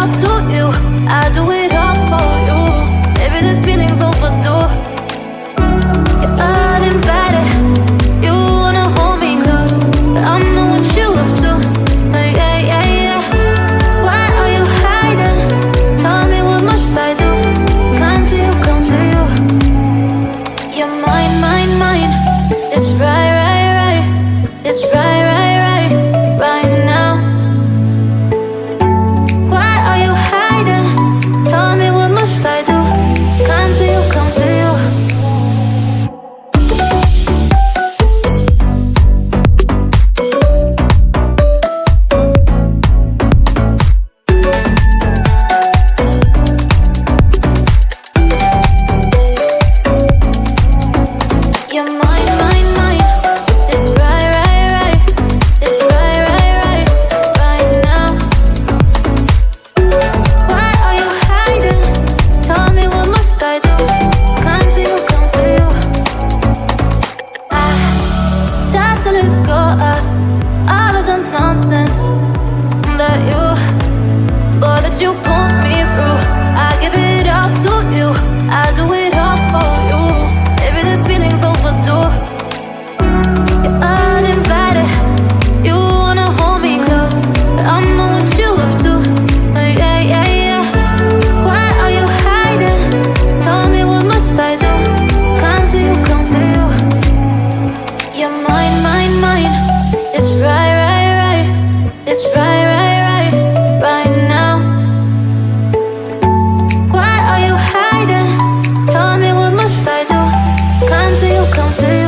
up to you. I do it all for you. Maybe this feeling's overdue. You're uninvited. You wanna hold me close, but I know what you have to. Yeah, yeah, yeah. Why are you hiding? Tell me, what must I do? Come to you, come to you. You're mine, mine, mine. It's right, right, right. It's right, right, right, right now. Why are you hiding? Tell me, what must I do? Come to you, come to you. You're mine, mine, mine. It's right, right, right. It's right, right, right, right now. Why are you hiding? Tell me, what must I do? Come to you, come to you. I try to let go of all of the nonsense that you put me through. I give it up to you. I do it all for you. Maybe this feeling's overdue. You're uninvited. You wanna hold me close, but I know what you have to. Yeah, yeah, yeah. Why are you hiding? Tell me, what must I do? Come to you, come to you. You're mine, mine, mine. It's right, right, right. It's right, right, right, right now. Why are you hiding? Tell me, what must I do? Come to you, come to you.